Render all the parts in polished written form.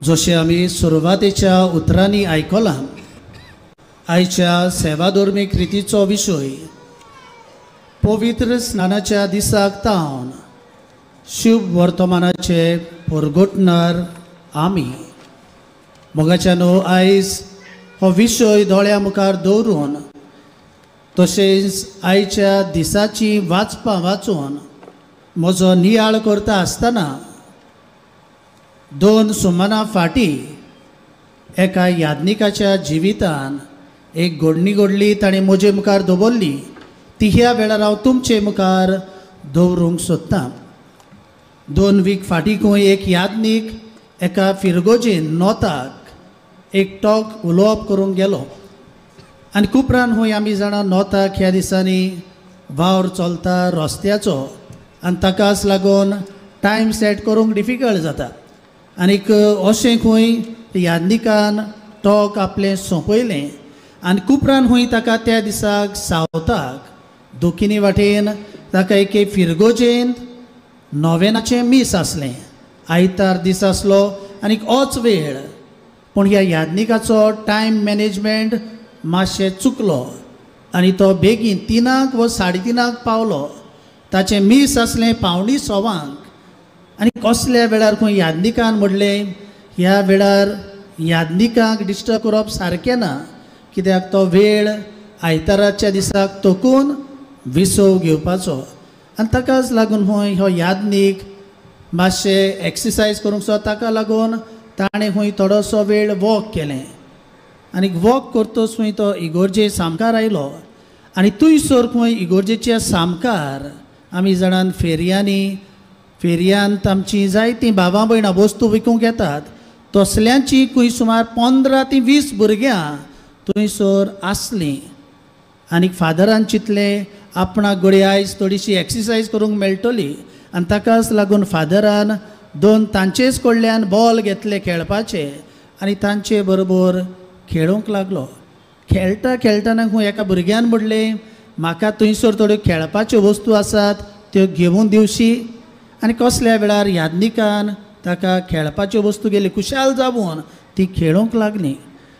जशें आमी सुरवातेच्या उतरांनी आयकलां, आयच्या सेवाधर्मीक रितीचो विशय पवित्र स्नानाच्या दिसाक तावन शुभ वर्तमानाचे परगोटणार आमी. मोगाच्या न्हू आयज हो विशय दोळ्या मुखार दवरून तशेंच आयच्या दिसाची वाचपां वाचून म्हजो नियाळ करता आसतना 2 सुमाना फाटीं एका याज्ञिकाच्या जिवितान एक घडणी घडली, ताणें म्हजे मुखार दवरली. ती ह्या वेळार हांव तुमचे मुखार दवरूंक सोदतां. 2 वीक फाटीं खंय एक याज्ञीक एका फिरगोजेन नोताक एक टॉक उलोवप करूंक गेलो आनी उपरांत खंय आमी जाणां नोताक ह्या दिसांनी वावर चलता रस्त्याचो आनी ताकाच लागून टायम सेट करूंक डिफिकल्ट जाता. आनीक अशें खंय याज्ञिकान टॉक आपलें सोंपयलें आनी उपरांत खंय ताका त्या दिसाक सावताक दोखिनी वाटेन ताका एके फिरगोजेन नोवेनाचें मीस आसलें. आयतार दीस आसलो आनीक होच वेळ, पूण ह्या याज्ञिकाचो टायम मॅनेजमेंट मातशें चुकलो आनी तो बेगीन 3 वा 3:30 पावलो. ताचें मीस आसलें 5:45 आनी कसल्या वेळार खंय याज्ञिकान म्हणलें ह्या वेळार याज्ञिकाक डिस्टर्ब करप सारकें ना, कित्याक तो वेळ आयताराच्या दिसाक तोकून विसव घेवपाचो. आनी ताकाच लागून खंय हो याज्ञीक मातशें एक्सरसायज करूंक सो ताका लागून ताणें खंय थोडोसो वेळ वॉक केलें. आनी वॉक करतच खंय तो इगोर्जे सामकार आयलो आनी थंयसर खंय इगोर्जेच्या सामकार आमी जाणान फेरयांत आमची जायतीं भावां भयणां वस्तू विकूंक येतात, तसल्यांची खंय सुमार 15 ते 20 भुरग्यां थंयसर आसलीं. आनीक फादरान चिंतलें आपणाक घडये आयज थोडीशी एक्सरसायज करूंक मेळटली आनी ताकाच लागून फादरान 2 तांचेच कडल्यान बॉल घेतले खेळपाचे आनी तांचे बरोबर खेळूंक लागलो. खेळटा खेळटना खंय एका भुरग्यान म्हणलें म्हाका थंयसर थोड्यो खेळपाच्यो वस्तू आसात त्यो घेवन दिवशी. आनी कसल्या वेळार याज्ञिकान ताका खेळपाच्यो वस्तू गेली, खुशाल जावन ती खेळूंक लागली.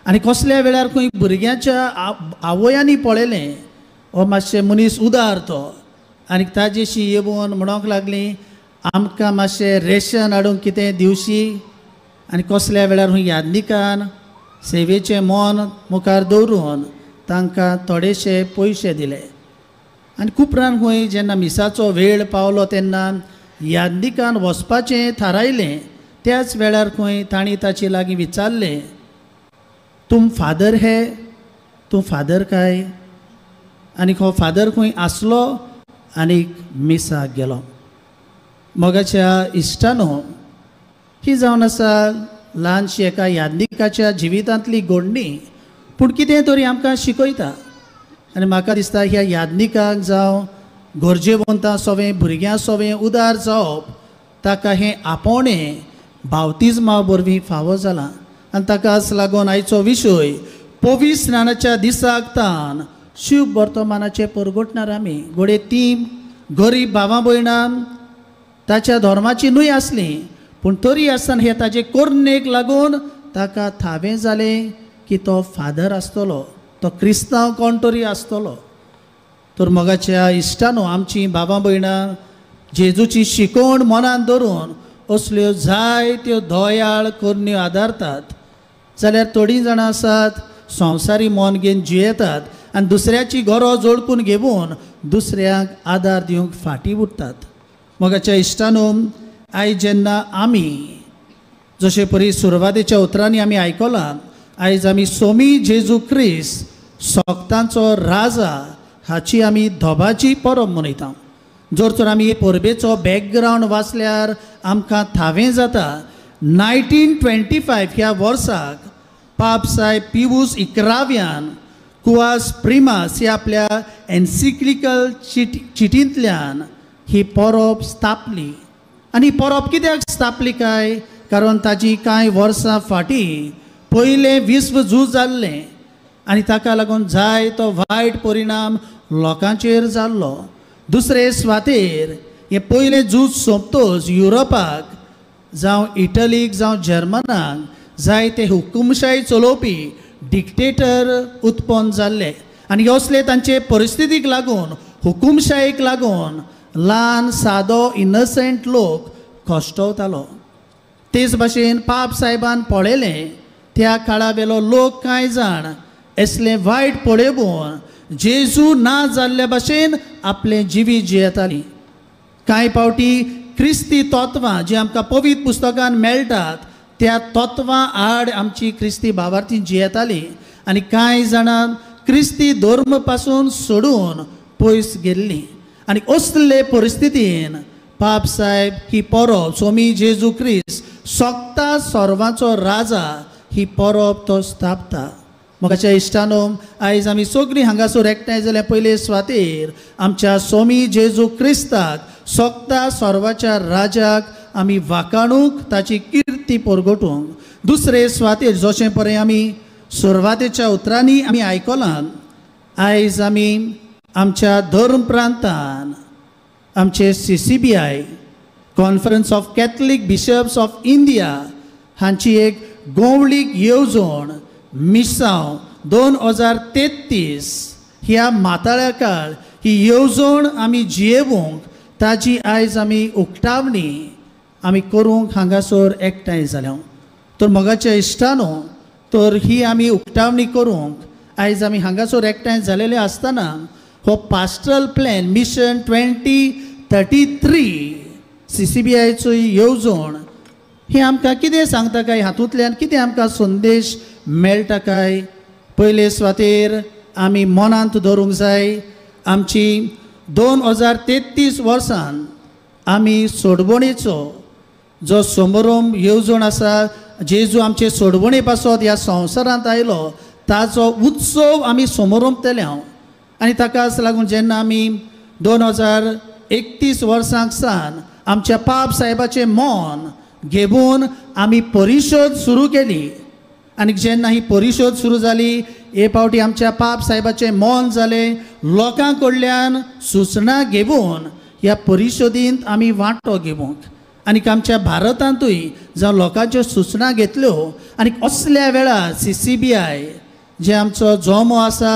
आनी कसल्या वेळार खंय भुरग्याच्या आवयांनी पळयलें हो मातशें मनीस उदार तो, आनी ताजेशी येवन म्हणोंक लागली आमकां मातशें रेशन हाडूंक कितें दिवशी. आनी कसल्या वेळार खंय याज्ञिकान सेवेचें मन मुखार दवरून तांकां थोडेशे पयशे दिले. आनी उपरांत खंय जेन्ना मिसाचो वेळ पावलो तेन्ना याज्ञिकान वचपाचें थारायलें. त्याच वेळार खंय तांणी ताचे लागीं विचारलें तुम फादर है, तूं फादर काय? आनीक हो फादर खंय आसलो आनीक मिसाक गेलो. मोगाच्या इश्टानो, ही जावन आसा ल्हानशी एका याज्ञिकाच्या जिवितांतली घडणी, पूण कितें तरी आमकां शिकयता. आनी म्हाका दिसता ह्या याज्ञिकाक जावं गरजेवंतां सोवें भुरग्यां सोवें उदार जावप ताका हें आपोवणें बावतिजमा वरवीं फावो जालां. आनी ताकाच लागून आयचो विशय पवित्र स्नानाच्या दिसाक तावन शुभ वर्तमानाचे परगोटणार आमी. घडये तीं गरीब भावां भयणां ताच्या धर्माची न्हय आसलीं, पूण तरी आसतना हे ताजे करणेक लागून ताका थावें जालें की तो फादर आसतलो, तो क्रिस्तांव कोण तरी आसतलो. तर मोगाच्या इश्टानो, आमची भावां भयणां जेजूची शिकवण मनान धरून असल्यो जायत्यो दयाळ करणयो आदारतात, जाल्यार थोडीं जाणां आसात संवसारी मन घेवन जियेतात आनी दुसऱ्याची गरज जोडकून घेवन दुसऱ्याक आदार दिवंक फाटीं उरतात. मोगाच्या इश्टानो, आयज जेन्ना आमी जशें परी सुरवातेच्या उतरांनी आमी आयकलां, आयज आमी सोमी जेजू क्रिस्त सोगतांचो राजा हाची आमी धोबाची परब मनयता. जर तर आमी परबेचो बॅकग्रावंड वाचल्यार आमकां थावें जाता 1925 ह्या वर्साक पाप सायब पिवूस 11व्यान कुआस प्रिमास ह्या आपल्या एन्सिक्लिकल चिटींतल्यान ही परब स्थापली. आनी परब कित्याक स्थापली काय, कारण ताची कांय वर्सां फाटीं पयलें विश्व झूज जाल्लें आनी ताका लागून जायतो वायट परिणाम लोकांचेर जाल्लो. दुसरे स्वातेर हे पयलें झूज सोंपतच युरोपाक जावं इटलीक जावं जर्मनाक जायते हुकुमशाही चलोवपी डिक्टेटर उत्पन्न जाल्ले आनी असले तांचे परिस्थितीक लागून हुकुमशाहीक लागून ल्हान सादो इनसंट लोक कश्टवतालो. तेच भाशेन पाप साहेबान पळयलें त्या काळा वेलो लोक कांय जाण असले वायट पळयून जेजू ना जाल्ल्या भाशेन आपलें जिवीत जियेतालीं. कांय पावटी क्रिस्ती तत्वां जी आमकां पवित्र पुस्तकान मेळटात त्या तत्वां आड आमची क्रिस्ती भावार्थी जियेतालीं आनी कांय जाणां क्रिस्ती धर्म पासून सोडून पयस गेल्लीं. आनी असले परिस्थितीन पाप साहेब ही परब स्वामी जेजू क्रिस्त सोगता सर्वांचो राजा ही परब तो स्थापता. म्हाका इश्टानो आयज आमी सगळीं हांगासर एकठांय जाल्या पयले सुवातेर आमच्या स्वामी जेजू क्रिस्ताक सोगता सर्वाच्या राजाक आमी वाखाणूंक ताची किर्ती परगटूंक. दुसरे सुवातेर जशें पळय आमी सुरवातेच्या उतरांनी आमी आयकलां आयज आमी आमच्या धर्म प्रांतान आमचे CCBI conference of Catholic bishops of India हांची एक गोवळीक येवजण मिसांव 2033 ह्या माताळ्या काळ ही येवजण आमी जियेवूंक ताची आयज आमी उक्तावणी आमी करूंक हांगासर एकठांय जाल्या. तर मोगाच्या इश्टानो तर ही आमी उक्तावणी करूंक आयज आमी हांगासर एकठांय जालेले आसतना हो पास्टरल प्लॅन मिशन 2033 CCBIचो येवजण ही आमकां कितें सांगता काय हातूंतल्यान कितें आमकां संदेश मेळटा काय. पयले सुवातेर आमी मनांत धरूंक जाय आमची 2033 वर्सान आमी सोडवणेचो जो समारंभ येवजण आसा जेजू आमचे सोडवणे पासत ह्या संवसारांत आयलो ताचो उत्सव आमी समारंभ केल्या आनी ताकाच लागून जेन्ना आमी 2031 वर्सांक सावन आमच्या पाप साहेबाचें मन घेवन आमी परिशोध सुरू केली आनी जेन्ना ही परिशोध सुरू जाली हे पावटी आमच्या पाप साहेबाचें मन जालें लोकां कडल्यान सूचना घेवन ह्या परिशोधींत आमी वांटो घेवंक आनी आमच्या भारतांतूय जावं लोकांच्यो सूचना घेतल्यो आनी असल्या वेळार CCBI जे आमचो जोमो आसा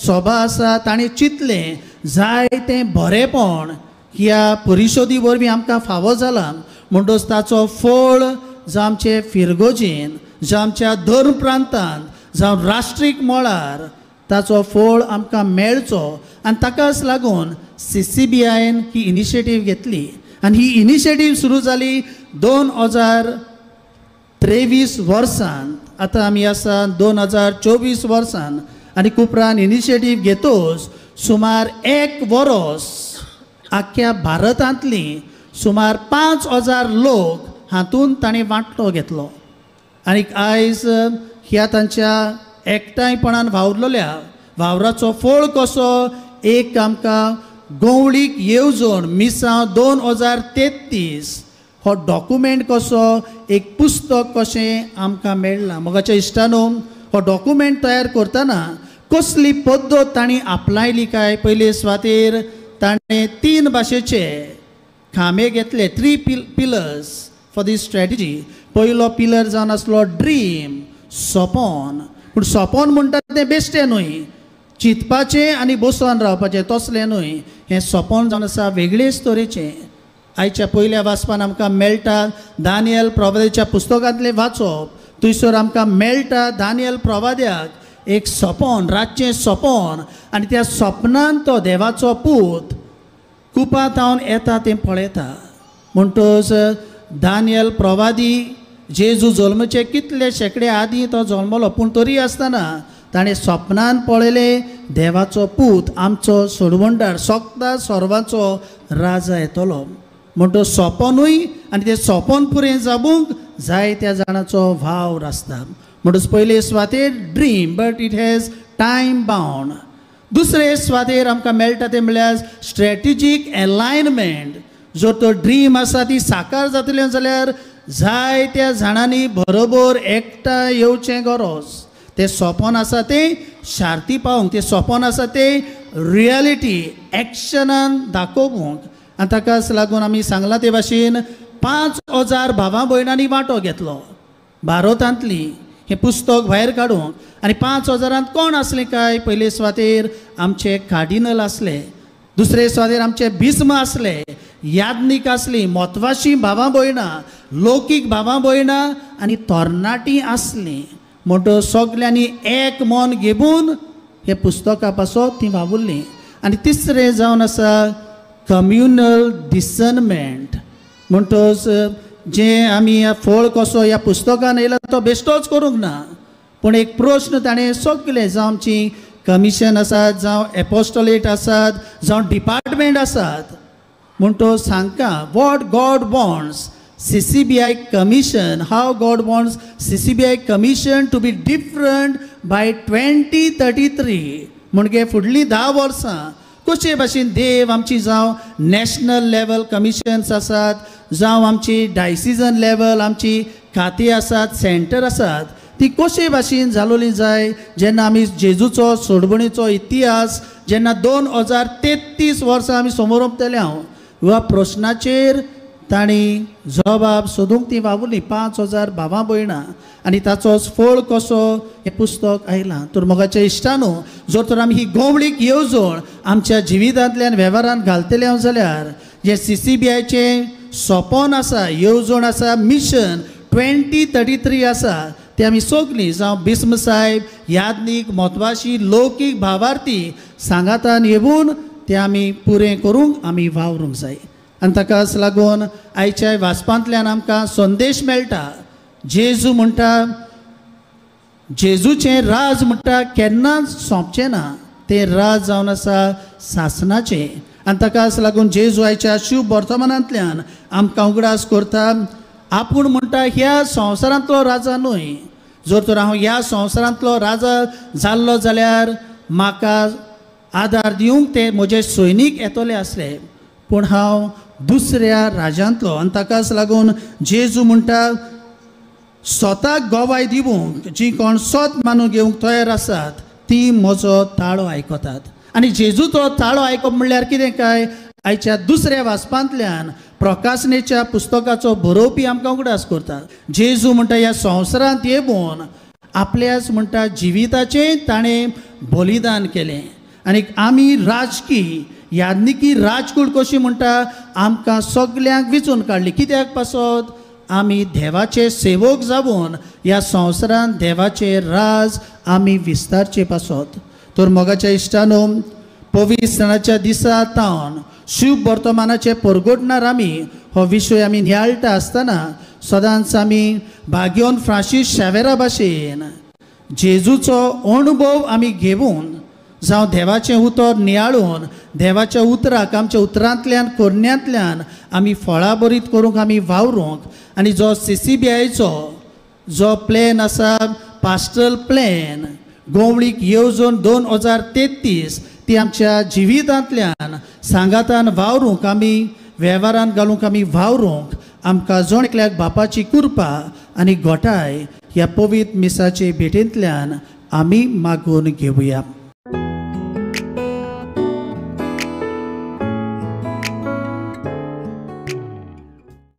सभा आसा ताणें चिंतलें जायतें बरेंपण ह्या परिशोधी वरवीं आमकां फावो जालां म्हणटच ताचो फळ जावं आमचे फिरगोजीन जावं आमच्या धर्म प्रांतांत जावं राष्ट्रीक मळार ताचो फळ आमकां मेळचो आनी ताकाच लागून CCBIन ही इनिशिएटीव घेतली आनी ही इनिशिएटीव सुरू जाली 2023 वर्सान. आतां आमी आसा 2024 वर्सान आनी उपरांत इनिशिएटीव घेतोच सुमार 1 वर्स आख्या भारतांतली सुमार 5000 लोक हातूंत ताणें वांटो घेतलो आनी आयज ह्या तांच्या एकठांयपणान वावरलेल्या वावराचो फळ कसो एक आमकां गोवळीक येवजण मिसांव 2033 हो डॉक्युमेंट कसो एक पुस्तक कशें आमकां मेळ्ळां. मोगाच्या इश्टानो हो डॉक्युमेंट तयार करतना कसली पद्दत तांणी आपलायली काय पयले सुवातेर ताणें 3 भाशेचे खांबे घेतले 3 पिलर्स फॉर दीस स्ट्रॅटेजी. पयलो पिलर जावन आसलो ड्रीम सपन पूण सपन म्हणटा तें बेश्टें न्हय चिंतपाचें आनी बसोन रावपाचें तसलें न्हय. हें सपन जावन आसा वेगळेच तरेचें. आयच्या पयल्या वाचपान आमकां मेळटा दानियल प्रवाद्याच्या पुस्तकांतलें वाचप थंयसर आमकां मेळटा दानियल प्रवाद्याक एक सपन रातचें सपन आनी त्या सपनांत तो देवाचो पूत कुपांत हांवन येता तें पळयता. म्हणटच दानियल प्रवादी जेजू जल्मचे कितले शेकडे आदीं तो जल्मलो पूण तरी आसतना ताणें सपनान पळयलें देवाचो पूत आमचो सोडवणदार सोगता सर्वांचो राजा येतलो. म्हणटच सपनूय आनी तें सपन पुरें जावूंक जायत्या जाणांचो वावर आसता. म्हणटच पयले सुवातेर dream but it has time bound. दुसरे सुवातेर आमकां मेळटा तें म्हळ्यार स्ट्रॅटेजीक अलायनमेंट. जर तो ड्रीम आसा ती साकार जातली जाल्यार जायत्या जाणांनी बरोबर एकठांय येवचें गरज. तें सपन आसा तें शार्ती पावूंक तें सपन आसा तें रियलिटी एक्शनान दाखोवंक आनी ताकाच लागून आमी सांगलां ते भाशेन 5,000 भावां भयणांनी वांटो घेतलो भारतांतली हें पुस्तक भायर काडूंक. आनी 5,000 कोण आसले काय? पयले सुवातेर आमचे कार्डिनल आसले, दुसरे सुवातेर आमचे बिस्म आसले, याज्ञीक आसली, म्हत्वाची भावां भयणां, लौकीक भावां भयणां आनी तरणाटीं आसलीं. म्हणटो सगल्यांनी एक मन घेवन हे पुस्तका पासत तीं वावुरलीं. आनी तिसरें जावन आसा कम्युनल डिसर्नमेंट. म्हणटोच जें आमी फळ कसो ह्या पुस्तकान येयला तो बेश्टोच करूंक ना, पूण एक प्रश्न ताणें सगळे जावं आमची कमिशन आसात, जावं एपोस्टोलेट आसात, जावं डिपार्टमेंट आसात, म्हणटो सांगता what God wants CCBI commission, how God wants CCBI commission to be different by 2033. म्हणजे फुडलीं 10 वर्सां कशे भाशेन देव आमची जावं नॅशनल लेवल कमिशन्स आसात, जावं आमची डायसिजन लेवल आमची खातीं आसात, सेंटर आसात, ती कशे भाशेन जालोली जाय. जेन्ना आमी जेजूचो सोडवणेचो इतिहास जेन्ना 2033 वर्सां आमी समोर उरतले ह्या प्रश्नाचेर ताणी जबाब सोदूंक ती वावुरली. 5,000 भावां भयणां आनी ताचोच फळ कसो हें पुस्तक आयलां. तर मोगाच्या इश्टानो, जर तर आमी ही गंवळीक येवजण आमच्या जिवितांतल्यान वेव्हारान घालतले जाल्यार जे CCBIचें सोपन आसा, येवजण आसा, मिशन 2033 आसा, ते आमी सगलीं जावं बिस्म साहेब, याज्ञीक, म्हत्वाची, लौकीक भावार्थी सांगातान येवन ते आमी पुरें करूंक आमी वावरूंक जाय. आनी ताकाच लागून आयच्या वाचपांतल्यान आमकां संदेश मेळटा. जेजू म्हणटा जेजूचें राज म्हणटा केन्नाच सोंपचें ना, तें राज जावन आसा सासणाचें. आनी ताकाच लागून जेजू आयच्या शुभ वर्तमानांतल्यान आमकां उगडास करता. आपूण म्हणटा ह्या संवसारांतलो राजा न्हय, जर तर हांव ह्या संवसारांतलो राजा जाल्लो जाल्यार म्हाका आदार दिवंक ते म्हजे सैनीक येतले आसले, पूण हांव दुसऱ्या राज्यांतलो. आनी ताकाच लागून जेजू म्हणटा स्वताक गोवाय दिवंक जी कोण सोत मानून घेवंक तयार आसात ती म्हजो ताळो आयकतात. आनी जेजूचो ताळो आयकप म्हणल्यार कितें काय? आयच्या दुसऱ्या वाचपांतल्यान प्रकाशनेच्या पुस्तकाचो बरोवपी आमकां उगडास करता. जेजू म्हणटा ह्या संवसारांत येवन आपल्याच म्हणटा जिविताचें ताणें बलिदान केलें. आनी आमी राजकी याज्ञिकी राजकूड कशी म्हणटा आमकां सगल्यांक विचून काडली. कित्याक पासत? आमी देवाचे सेवक जावन ह्या संवसारांत देवाचे राज आमी विस्तारचे पासत. तर मोगाच्या इश्टानो, पवित्राच्या दिसा तावन शुभ वर्तमानाचे परगोटणार आमी हो विशय आमी नियाळटा आसतना सदांच आमी भाग्योन फ्रांसीस शावेरा भाशेन जेजूचो अणभव आमी घेवन जावं देवाचें उतर नियाळून देवाच्या उतराक आमच्या उतरांतल्यान कोरण्यांतल्यान आमी फळां बरीत करूंक आमी वावरूंक. आनी जो CCBIचो जो प्लॅन आसा, पास्टरल प्लॅन, गंवळीक येवजण 2033, ती आमच्या जिवितांतल्यान सांगातान वावरूंक आमी वेव्हारान घालूंक आमी वावरूंक आमकां जण एकल्याक बापाची कृपा आनी घोटाय ह्या पवित्र मिसाचे भेटेंतल्यान आमी मागून घेवया.